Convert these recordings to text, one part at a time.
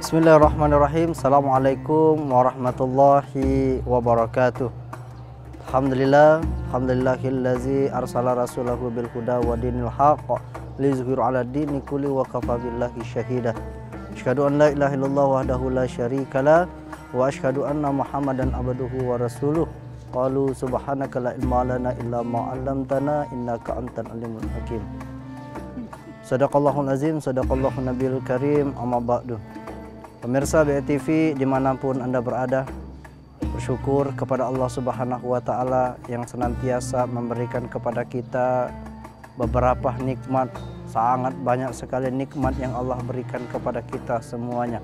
Bismillahirrahmanirrahim. Assalamualaikum warahmatullahi wabarakatuh. Alhamdulillahillazi arsala rasulahu bil huda wa dinil haqq liyuzhiru 'ala dini kulli wa kafa billahi syahida. Asyhadu an la ilaha illallah wahdahu la syarikalah wa asyhadu anna Muhammadan abduhu wa rasuluh. Qalu subhanaka la ilma lana illa ma 'allamtana innaka antal alimul hakim. Sadaqallahul azim, sadaqallahun nabiyul karim, amma ba'du. Pemirsa BTV dimanapun Anda berada, bersyukur kepada Allah Subhanahu wa Ta'ala yang senantiasa memberikan kepada kita beberapa nikmat. Sangat banyak sekali nikmat yang Allah berikan kepada kita semuanya.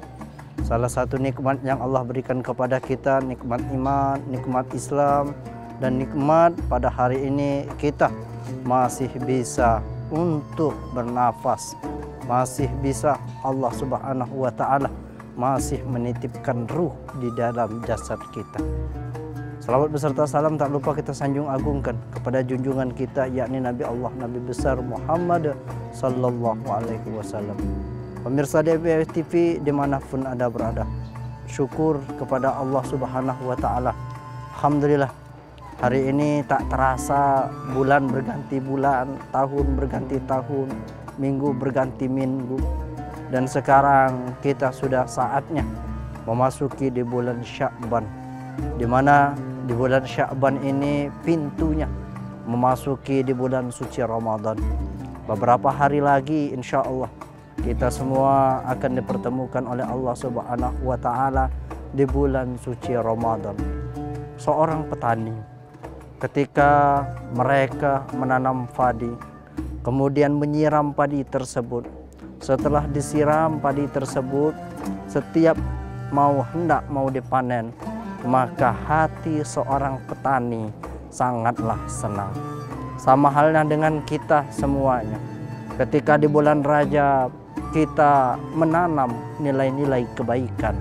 Salah satu nikmat yang Allah berikan kepada kita, nikmat iman, nikmat Islam, dan nikmat pada hari ini kita masih bisa untuk bernafas, masih bisa Allah Subhanahu wa Ta'ala masih menitipkan ruh di dalam jasad kita. Salawat beserta salam tak lupa kita sanjung agungkan kepada junjungan kita, yakni Nabi Allah, Nabi besar Muhammad sallallahu alaihi wasallam. Pemirsa DBTV dimanapun Anda berada, syukur kepada Allah Subhanahu wa Ta'ala. Alhamdulillah, hari ini tak terasa bulan berganti bulan, tahun berganti tahun, minggu berganti minggu. Dan sekarang kita sudah saatnya memasuki di bulan Sya'ban, di mana di bulan Sya'ban ini pintunya memasuki di bulan suci Ramadan. Beberapa hari lagi insya Allah kita semua akan dipertemukan oleh Allah Subhanahu wa Ta'ala di bulan suci Ramadan. Seorang petani ketika mereka menanam padi, kemudian menyiram padi tersebut. Setelah disiram padi tersebut, setiap hendak mau dipanen, maka hati seorang petani sangatlah senang. Sama halnya dengan kita semuanya. Ketika di bulan Rajab kita menanam nilai-nilai kebaikan,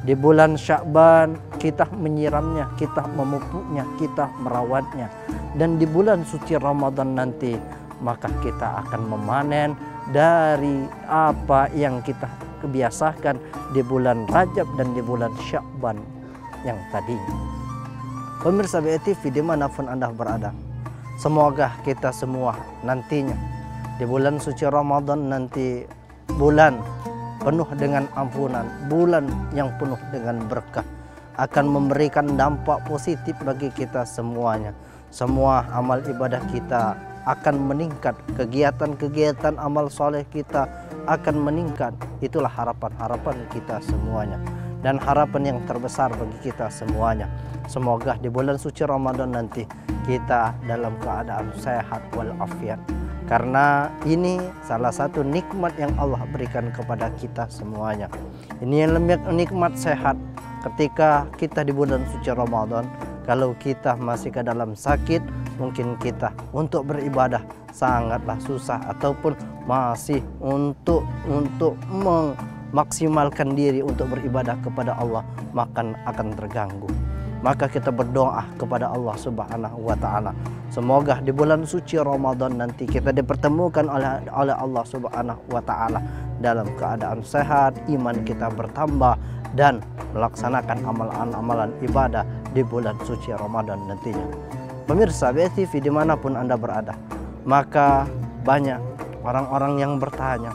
di bulan Sya'ban kita menyiramnya, kita memupuknya, kita merawatnya, dan di bulan suci Ramadan nanti maka kita akan memanen dari apa yang kita kebiasakan di bulan Rajab dan di bulan Sya'ban yang tadinya. Pemirsa BTV dimanapun Anda berada, semoga kita semua nantinya di bulan suci Ramadan nanti, bulan penuh dengan ampunan, bulan yang penuh dengan berkah, akan memberikan dampak positif bagi kita semuanya. Semua amal ibadah kita akan meningkat, kegiatan-kegiatan amal soleh kita akan meningkat. Itulah harapan-harapan kita semuanya, dan harapan yang terbesar bagi kita semuanya. Semoga di bulan suci Ramadan nanti kita dalam keadaan sehat walafiat, karena ini salah satu nikmat yang Allah berikan kepada kita semuanya. Ini yang nikmat sehat ketika kita di bulan suci Ramadan. Kalau kita masih ke dalam sakit, mungkin kita untuk beribadah sangatlah susah, ataupun masih untuk memaksimalkan diri untuk beribadah kepada Allah akan terganggu. Maka kita berdoa kepada Allah Subhanahu wa Ta'ala, semoga di bulan suci Ramadan nanti kita dipertemukan oleh Allah Subhanahu wa Ta'ala dalam keadaan sehat, iman kita bertambah, dan melaksanakan amalan-amalan ibadah di bulan suci Ramadan nantinya. Pemirsa BTV dimanapun Anda berada, maka banyak orang-orang yang bertanya,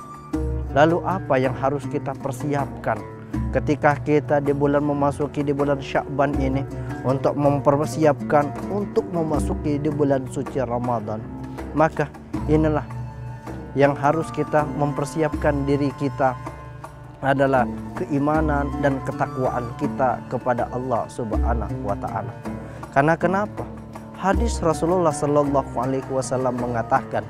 lalu apa yang harus kita persiapkan ketika kita di bulan memasuki di bulan Sya'ban ini, untuk mempersiapkan untuk memasuki di bulan suci Ramadan. Maka inilah yang harus kita mempersiapkan diri kita, adalah keimanan dan ketakwaan kita kepada Allah Subhanahu wa Ta'ala. Karena kenapa? Hadis Rasulullah sallallahu alaihi wasallam mengatakan,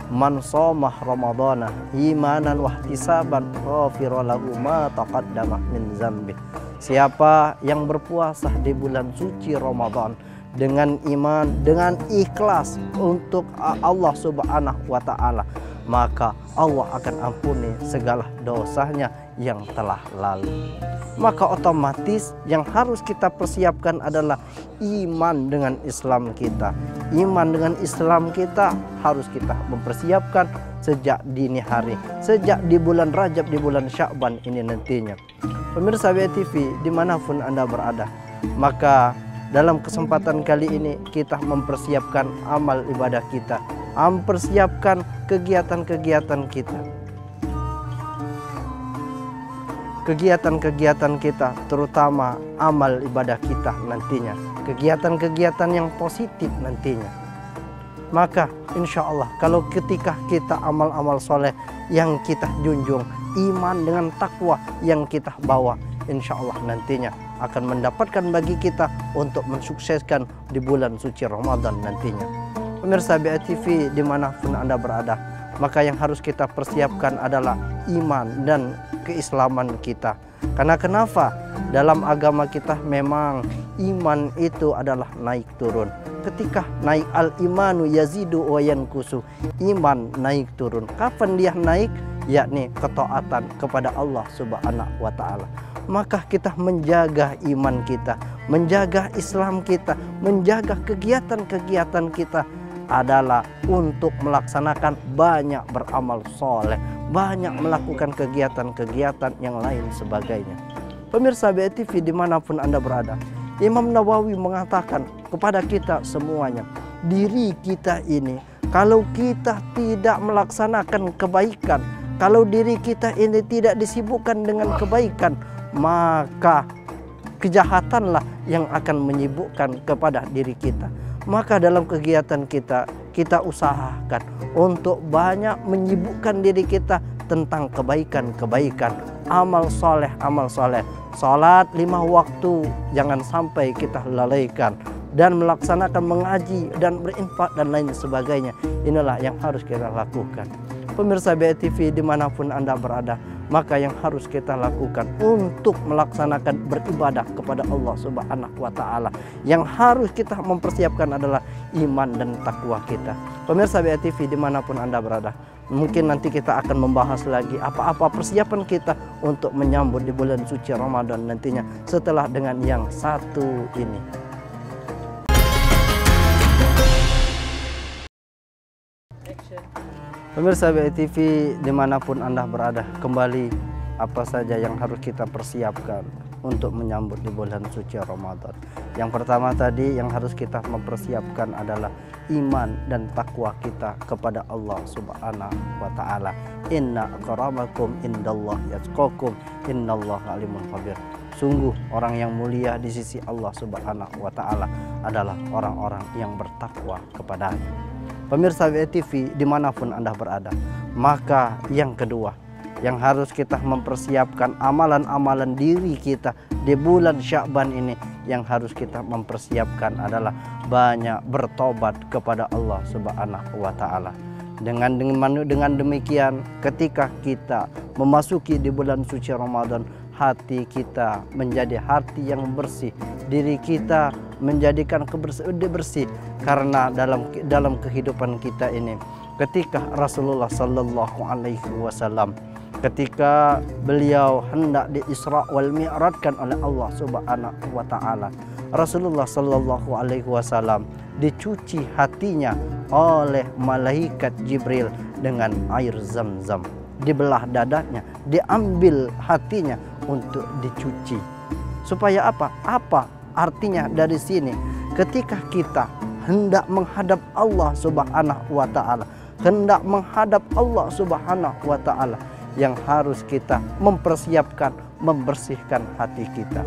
"Man shomah Ramadana imanan wa ihtisaban ghafira lahu ma taqaddama min dzambi." Siapa yang berpuasa di bulan suci Ramadan dengan iman, dengan ikhlas untuk Allah Subhanahu wa Ta'ala, maka Allah akan ampuni segala dosanya yang telah lalu. Maka otomatis yang harus kita persiapkan adalah iman dengan Islam kita, iman dengan Islam kita harus kita mempersiapkan sejak dini hari, sejak di bulan Rajab, di bulan Sya'ban ini nantinya. Pemirsa BTV dimanapun Anda berada, maka dalam kesempatan kali ini kita mempersiapkan amal ibadah kita, mempersiapkan kegiatan-kegiatan kita. Kegiatan-kegiatan kita, terutama amal ibadah kita nantinya, kegiatan-kegiatan yang positif nantinya. Maka insya Allah kalau ketika kita amal-amal soleh yang kita junjung, iman dengan takwa yang kita bawa, insya Allah nantinya akan mendapatkan bagi kita untuk mensukseskan di bulan suci Ramadan nantinya. Pemirsa BTV dimanapun Anda berada, maka yang harus kita persiapkan adalah iman dan keislaman kita. Karena kenapa? Dalam agama kita memang iman itu adalah naik turun. Ketika naik, al-imanu yazidu wa yankusu, iman naik turun. Kapan dia naik? Yakni ketaatan kepada Allah Subhanahu wa Ta'ala. Maka kita menjaga iman kita, menjaga Islam kita, menjaga kegiatan-kegiatan kita adalah untuk melaksanakan banyak beramal soleh, banyak melakukan kegiatan-kegiatan yang lain sebagainya. Pemirsa BTV dimanapun Anda berada, Imam Nawawi mengatakan kepada kita semuanya, diri kita ini kalau kita tidak melaksanakan kebaikan, kalau diri kita ini tidak disibukkan dengan kebaikan, maka kejahatanlah yang akan menyibukkan kepada diri kita. Maka dalam kegiatan kita, kita usahakan untuk banyak menyibukkan diri kita tentang kebaikan-kebaikan, amal soleh, amal soleh. Salat 5 waktu jangan sampai kita lalaikan, dan melaksanakan mengaji dan berinfak dan lain sebagainya. Inilah yang harus kita lakukan. Pemirsa BTV dimanapun Anda berada, maka yang harus kita lakukan untuk melaksanakan beribadah kepada Allah Subhanahu wa Ta'ala, yang harus kita mempersiapkan adalah iman dan takwa kita. Pemirsa BTV dimanapun Anda berada, mungkin nanti kita akan membahas lagi apa-apa persiapan kita untuk menyambut di bulan suci Ramadan nantinya setelah dengan yang satu ini. Pemirsa BTV dimanapun Anda berada, kembali apa saja yang harus kita persiapkan untuk menyambut di bulan suci Ramadan. Yang pertama tadi yang harus kita mempersiapkan adalah iman dan takwa kita kepada Allah Subhanahu wa Ta'ala. Inna akramakum indallahi yatqakum, innallaha alimun khabir. Sungguh orang yang mulia di sisi Allah Subhanahu wa Ta'ala adalah orang-orang yang bertakwa kepadanya. Pemirsa BTV dimanapun Anda berada, maka yang kedua yang harus kita mempersiapkan amalan-amalan diri kita di bulan Sya'ban ini, yang harus kita mempersiapkan adalah banyak bertobat kepada Allah Subhanahu wa Ta'ala. Dengan demikian, ketika kita memasuki di bulan suci Ramadan, hati kita menjadi hati yang bersih, diri kita menjadikan bersih, karena dalam kehidupan kita ini, ketika Rasulullah Sallallahu Alaihi Wasallam, ketika beliau hendak di Isra wal Mi'rajkan oleh Allah Subhanahu wa Ta'ala, Rasulullah Sallallahu Alaihi Wasallam dicuci hatinya oleh malaikat Jibril dengan air Zam-Zam, dibelah dadanya, diambil hatinya untuk dicuci. Supaya apa? Apa artinya dari sini? Ketika kita hendak menghadap Allah Subhanahu wa Ta'ala, hendak menghadap Allah Subhanahu wa Ta'ala, yang harus kita mempersiapkan, membersihkan hati kita.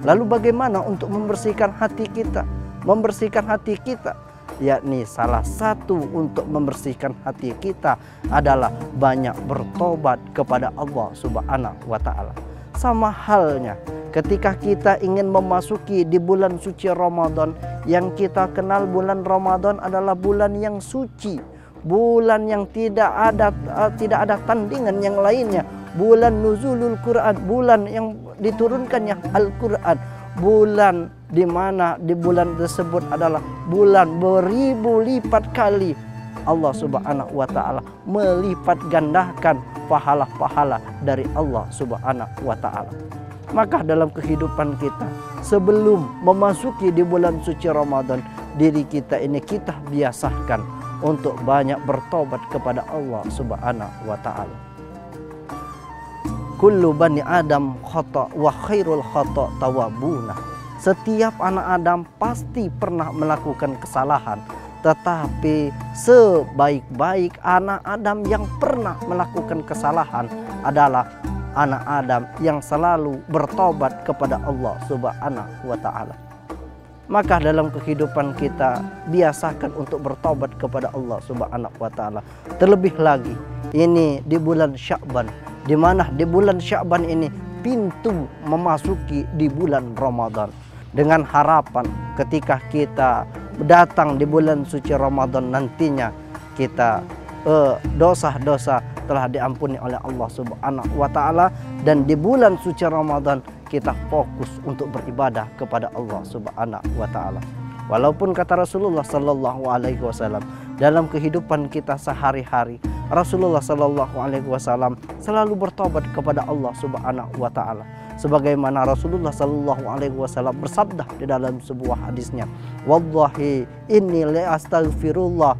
Lalu bagaimana untuk membersihkan hati kita? Membersihkan hati kita, yakni salah satu untuk membersihkan hati kita adalah banyak bertobat kepada Allah Subhanahu wa Ta'ala. Sama halnya ketika kita ingin memasuki di bulan suci Ramadan, yang kita kenal bulan Ramadan adalah bulan yang suci, bulan yang tidak ada tandingan yang lainnya, bulan nuzulul Quran, bulan yang diturunkannya Al-Quran, bulan di mana di bulan tersebut adalah bulan beribu lipat kali Allah Subhanahu wa Ta'ala melipat gandakan pahala-pahala dari Allah Subhanahu wa Ta'ala. Maka dalam kehidupan kita, sebelum memasuki di bulan suci Ramadan, diri kita ini kita biasakan untuk banyak bertobat kepada Allah Subhanahu wa taala. Kullu bani Adam khata wa khairul khata tawabuna. Setiap anak Adam pasti pernah melakukan kesalahan, tetapi sebaik-baik anak Adam yang pernah melakukan kesalahan adalah anak Adam yang selalu bertobat kepada Allah Subhanahu wa taala. Maka dalam kehidupan kita biasakan untuk bertobat kepada Allah Subhanahu wa taala. Terlebih lagi ini di bulan Sya'ban, di mana di bulan Sya'ban ini pintu memasuki di bulan Ramadan. Dengan harapan ketika kita datang di bulan suci Ramadan nantinya kita dosa-dosa telah diampuni oleh Allah Subhanahu wa taala, dan di bulan suci Ramadan kita fokus untuk beribadah kepada Allah Subhanahu wa taala. Walaupun kata Rasulullah sallallahu alaihi wasallam dalam kehidupan kita sehari-hari, Rasulullah sallallahu alaihi wasallam selalu bertobat kepada Allah Subhanahu wa taala. Sebagaimana Rasulullah sallallahu alaihi wasallam bersabda di dalam sebuah hadisnya, "Wallahi inni la astaghfirullah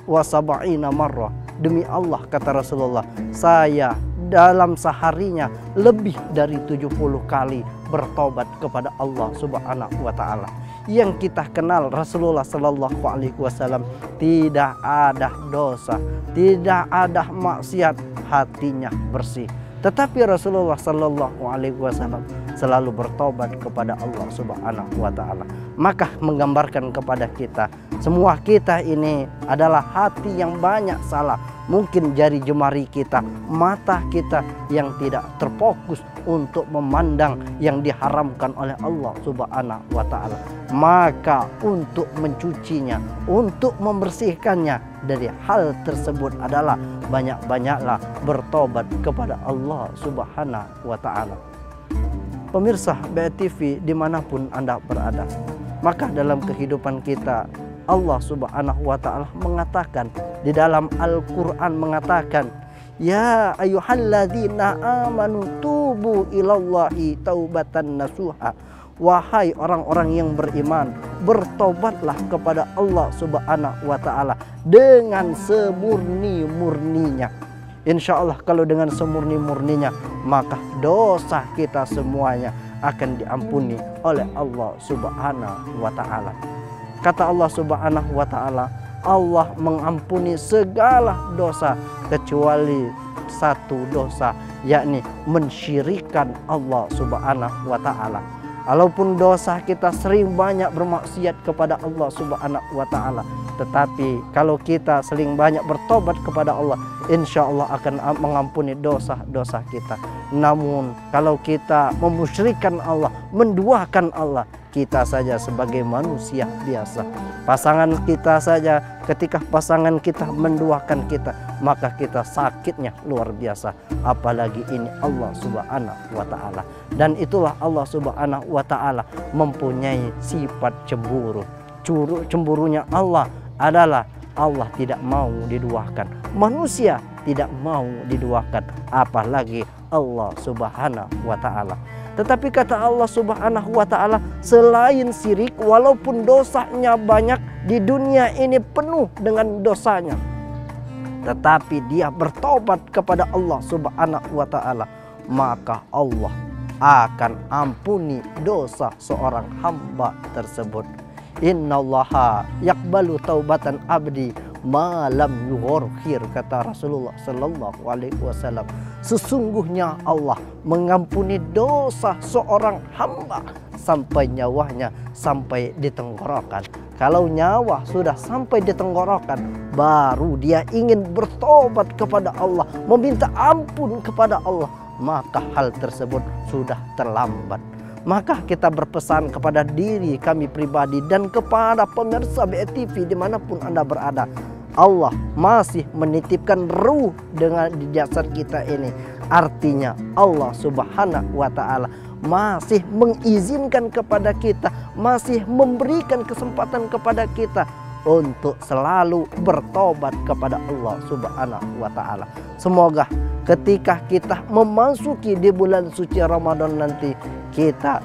wa sab'ina marrah." Demi Allah, kata Rasulullah, saya dalam seharinya lebih dari 70 kali bertobat kepada Allah Subhanahu wa taala. Yang kita kenal Rasulullah sallallahu alaihi wasallam tidak ada dosa, tidak ada maksiat, hatinya bersih. Tetapi Rasulullah sallallahu alaihi wasallam selalu bertobat kepada Allah Subhanahu wa taala. Maka menggambarkan kepada kita, semua kita ini adalah hati yang banyak salah. Mungkin jari jemari kita, mata kita yang tidak terfokus untuk memandang yang diharamkan oleh Allah Subhanahu wa taala. Maka untuk mencucinya, untuk membersihkannya dari hal tersebut adalah banyak-banyaklah bertobat kepada Allah Subhanahu wa taala. Pemirsa BTV dimanapun Anda berada, maka dalam kehidupan kita Allah Subhanahu wa taala mengatakan di dalam Al-Qur'an, mengatakan, "Ya ayyuhalladzina amanu tubu ilallahi taubatan nasuha." Wahai orang-orang yang beriman, bertobatlah kepada Allah Subhanahu wa taala dengan semurni-murninya. Insya Allah kalau dengan semurni-murninya, maka dosa kita semuanya akan diampuni oleh Allah Subhanahu wa taala. Kata Allah Subhanahu wa taala, Allah mengampuni segala dosa kecuali satu dosa, yakni mensyirikkan Allah Subhanahu wa taala. Walaupun dosa kita sering banyak bermaksiat kepada Allah Subhanahu wa taala, tetapi kalau kita sering banyak bertobat kepada Allah, insya Allah akan mengampuni dosa-dosa kita. Namun kalau kita memusyrikkan Allah, menduakan Allah, kita saja sebagai manusia biasa, pasangan kita saja, ketika pasangan kita menduakan kita, maka kita sakitnya luar biasa, apalagi ini Allah Subhanahu wa taala. Dan itulah Allah Subhanahu wa taala mempunyai sifat cemburu. Cemburunya Allah adalah Allah tidak mau diduakan, manusia tidak mau diduakan, apalagi Allah Subhanahu wa taala. Tetapi kata Allah Subhanahu wa taala, selain syirik, walaupun dosanya banyak di dunia ini penuh dengan dosanya, tetapi dia bertobat kepada Allah Subhanahu wa taala, maka Allah akan ampuni dosa seorang hamba tersebut. Innallaha yaqbalu taubatan abdi malam yughorkhir, kata Rasulullah sallallahu alaihi wasallam. Sesungguhnya Allah mengampuni dosa seorang hamba sampai nyawanya sampai di tenggorokan. Kalau nyawa sudah sampai di tenggorokan, baru dia ingin bertobat kepada Allah, meminta ampun kepada Allah, maka hal tersebut sudah terlambat. Maka kita berpesan kepada diri kami pribadi dan kepada pemirsa BTV dimanapun Anda berada, Allah masih menitipkan ruh dengan di jasad kita ini. Artinya Allah Subhanahu wa taala masih mengizinkan kepada kita, masih memberikan kesempatan kepada kita untuk selalu bertobat kepada Allah Subhanahu wa taala. Semoga ketika kita memasuki di bulan suci Ramadan nanti, kita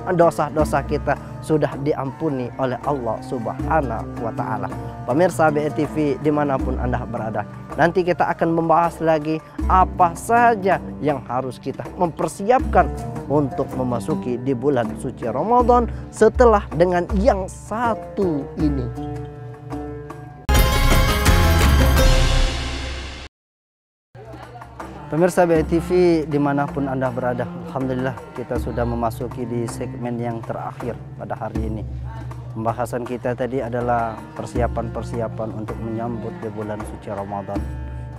dosa-dosa kita sudah diampuni oleh Allah Subhanahu wa Ta'ala. Pemirsa BETV dimanapun Anda berada, nanti kita akan membahas lagi apa saja yang harus kita mempersiapkan untuk memasuki di bulan suci Ramadan setelah dengan yang satu ini. Pemirsa BETV dimanapun Anda berada, alhamdulillah kita sudah memasuki di segmen yang terakhir pada hari ini. Pembahasan kita tadi adalah persiapan-persiapan untuk menyambut di bulan suci Ramadan.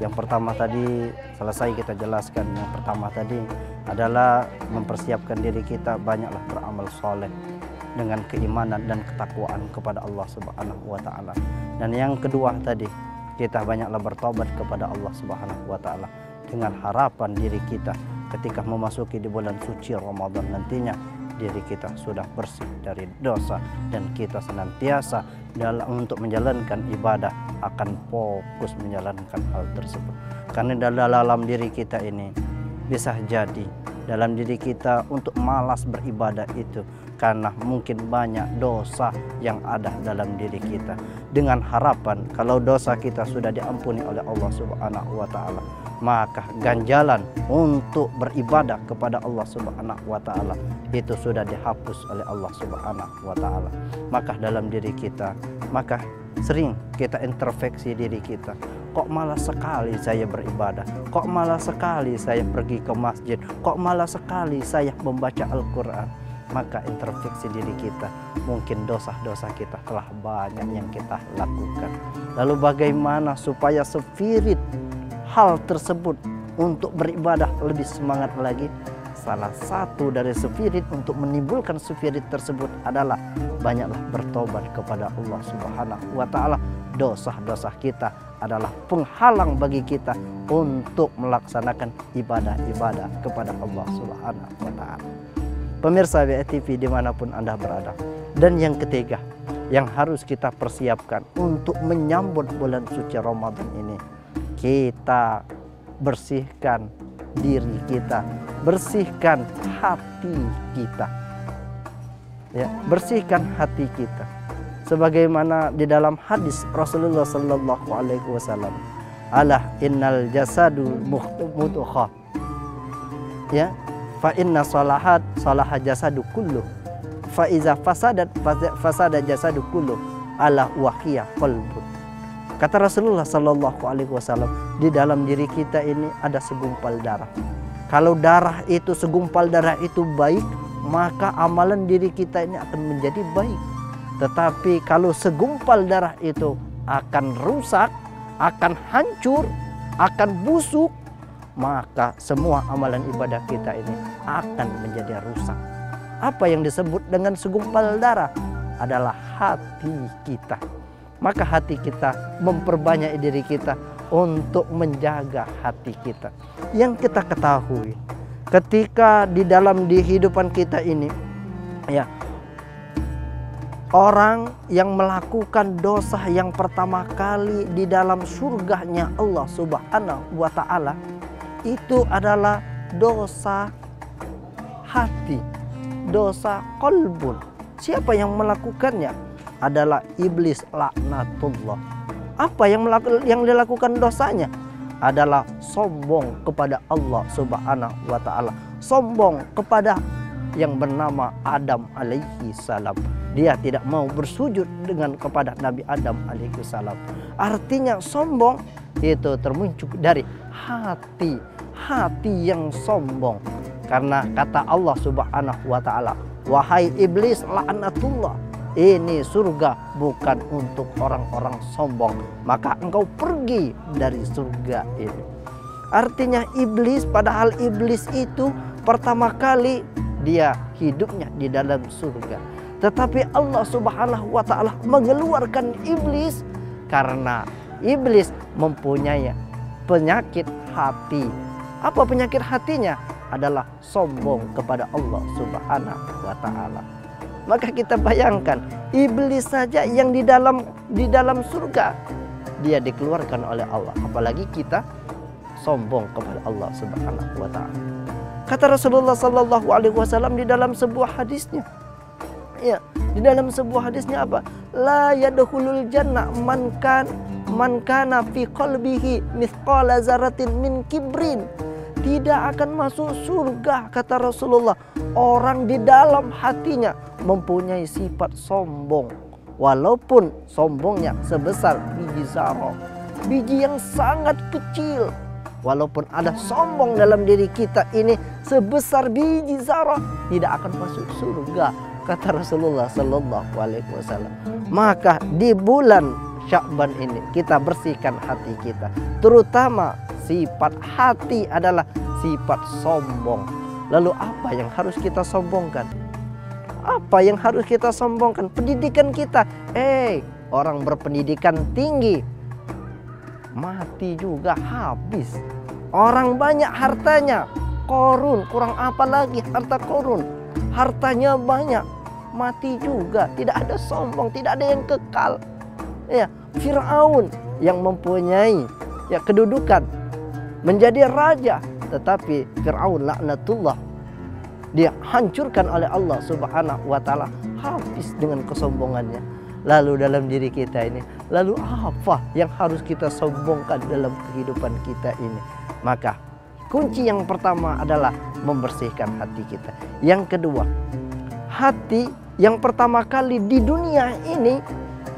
Yang pertama tadi selesai kita jelaskan. Yang pertama tadi adalah mempersiapkan diri kita banyaklah beramal soleh dengan keimanan dan ketakwaan kepada Allah Subhanahu wa Ta'ala. Dan yang kedua tadi, kita banyaklah bertobat kepada Allah Subhanahu wa Ta'ala dengan harapan diri kita ketika memasuki di bulan suci Ramadan nantinya diri kita sudah bersih dari dosa dan kita senantiasa untuk menjalankan ibadah akan fokus menjalankan hal tersebut. Karena dalam diri kita ini bisa jadi dalam diri kita untuk malas beribadah itu karena mungkin banyak dosa yang ada dalam diri kita. Dengan harapan kalau dosa kita sudah diampuni oleh Allah Subhanahu wa Ta'ala, maka ganjalan untuk beribadah kepada Allah Subhanahu wa Ta'ala itu sudah dihapus oleh Allah Subhanahu wa Ta'ala. Maka dalam diri kita, maka sering kita introspeksi diri kita, kok malah sekali saya beribadah, kok malah sekali saya pergi ke masjid, kok malah sekali saya membaca Al-Quran. Maka introspeksi diri kita, mungkin dosa-dosa kita telah banyak yang kita lakukan. Lalu bagaimana supaya spirit hal tersebut untuk beribadah lebih semangat lagi? Salah satu dari spirit untuk menimbulkan spirit tersebut adalah banyaklah bertobat kepada Allah Subhanahu wa Ta'ala. Dosa-dosa kita adalah penghalang bagi kita untuk melaksanakan ibadah-ibadah kepada Allah Subhanahu wa Ta'ala. Pemirsa BETV dimanapun Anda berada. Dan yang ketiga yang harus kita persiapkan untuk menyambut bulan suci Ramadan ini, kita bersihkan diri kita, bersihkan hati kita, ya, bersihkan hati kita. Sebagaimana di dalam hadis Rasulullah Sallallahu Alaihi Wasallam, alah innal jasadu mudghah, ya, fa inna salahat salaha jasadu kullu, fa iza fasadat fasada jasadu kullu, ala wahiya qalbun. Kata Rasulullah Sallallahu Alaihi Wasallam, di dalam diri kita ini ada segumpal darah. Kalau darah itu, segumpal darah itu baik, maka amalan diri kita ini akan menjadi baik. Tetapi kalau segumpal darah itu akan rusak, akan hancur, akan busuk, maka semua amalan ibadah kita ini akan menjadi rusak. Apa yang disebut dengan segumpal darah adalah hati kita. Maka hati kita, memperbanyak diri kita untuk menjaga hati kita. Yang kita ketahui, ketika di dalam kehidupan kita ini, ya, orang yang melakukan dosa yang pertama kali di dalam surganya Allah Subhanahu wa Ta'ala itu adalah dosa hati, dosa qalbun. Siapa yang melakukannya? Adalah iblis laknatullah. Apa yang dilakukan dosanya? Adalah sombong kepada Allah Subhanahu wa Ta'ala, sombong kepada yang bernama Adam alaihi salam. Dia tidak mau bersujud kepada Nabi Adam alaihi salam. Artinya sombong itu termuncul dari hati yang sombong. Karena kata Allah Subhanahu wa Ta'ala, wahai iblis laknatullah, ini surga bukan untuk orang-orang sombong, maka engkau pergi dari surga ini. Artinya iblis, padahal iblis itu pertama kali dia hidupnya di dalam surga, tetapi Allah Subhanahu wa Ta'ala mengeluarkan iblis karena iblis mempunyai penyakit hati. Apa penyakit hatinya? Adalah sombong kepada Allah Subhanahu wa Ta'ala. Maka kita bayangkan, iblis saja yang di dalam surga dia dikeluarkan oleh Allah, apalagi kita sombong kepada Allah Subhanahu wa Ta'ala. Kata Rasulullah Sallallahu Alaihi Wasallam di dalam sebuah hadisnya, Ya, di dalam sebuah hadisnya apa? La yadkhulul jannah man kana fi qalbihi mithqala dzarratin min kibrin. Tidak akan masuk surga, kata Rasulullah, orang di dalam hatinya mempunyai sifat sombong, walaupun sombongnya sebesar biji zarah, biji yang sangat kecil. Walaupun ada sombong dalam diri kita ini sebesar biji zarah, tidak akan masuk surga, kata Rasulullah Sallallahu Alaihi Wasallam. Maka di bulan Sya'ban ini kita bersihkan hati kita, terutama sifat hati adalah sifat sombong. Lalu apa yang harus kita sombongkan? Apa yang harus kita sombongkan? Pendidikan kita. Orang berpendidikan tinggi mati juga habis. Orang banyak hartanya, Korun, kurang apa lagi harta Korun, hartanya banyak, mati juga. Tidak ada sombong, tidak ada yang kekal. Ya, Fir'aun yang mempunyai kedudukan menjadi raja, tetapi Fir'aun laknatullah, dia hancurkan oleh Allah Subhanahu wa taala, habis dengan kesombongannya. Lalu dalam diri kita ini, lalu apa yang harus kita sombongkan dalam kehidupan kita ini? Maka kunci yang pertama adalah membersihkan hati kita. Yang kedua, hati yang pertama kali di dunia ini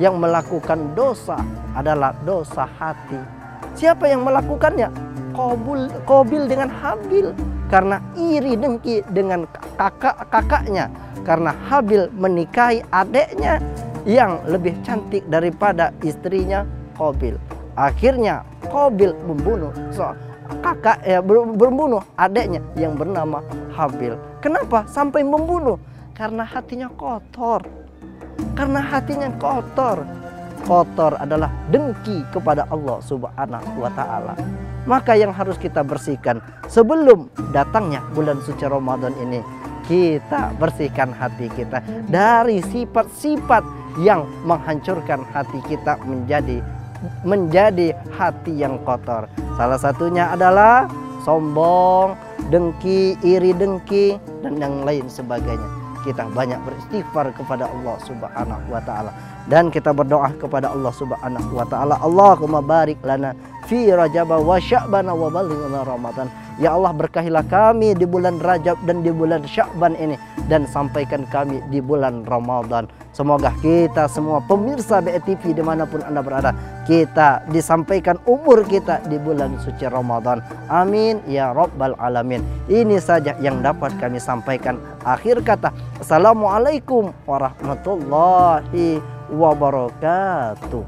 yang melakukan dosa adalah dosa hati. Siapa yang melakukannya? Qabil dengan Habil, karena iri dengki dengan kakaknya, karena Habil menikahi adiknya yang lebih cantik daripada istrinya Qabil. Akhirnya Qabil membunuh membunuh adiknya yang bernama Habil. Kenapa sampai membunuh? Karena hatinya kotor. Karena hatinya kotor. Kotor adalah dengki kepada Allah Subhanahu wa taala. Maka yang harus kita bersihkan sebelum datangnya bulan suci Ramadan ini, kita bersihkan hati kita dari sifat-sifat yang menghancurkan hati kita menjadi hati yang kotor. Salah satunya adalah sombong, dengki, iri dengki, dan yang lain sebagainya. Kita banyak beristighfar kepada Allah Subhanahu wa taala, dan kita berdoa kepada Allah Subhanahu wa taala, Allahumma barik lana fi Rajab wa Sya'ban wa ballighna Ramadan. Ya Allah, berkahilah kami di bulan Rajab dan di bulan Sya'ban ini, dan sampaikan kami di bulan Ramadan. Semoga kita semua pemirsa BETV dimanapun Anda berada, kita disampaikan umur kita di bulan suci Ramadan. Amin ya Rabbal Alamin. Ini saja yang dapat kami sampaikan. Akhir kata, Assalamualaikum warahmatullahi wabarakatuh.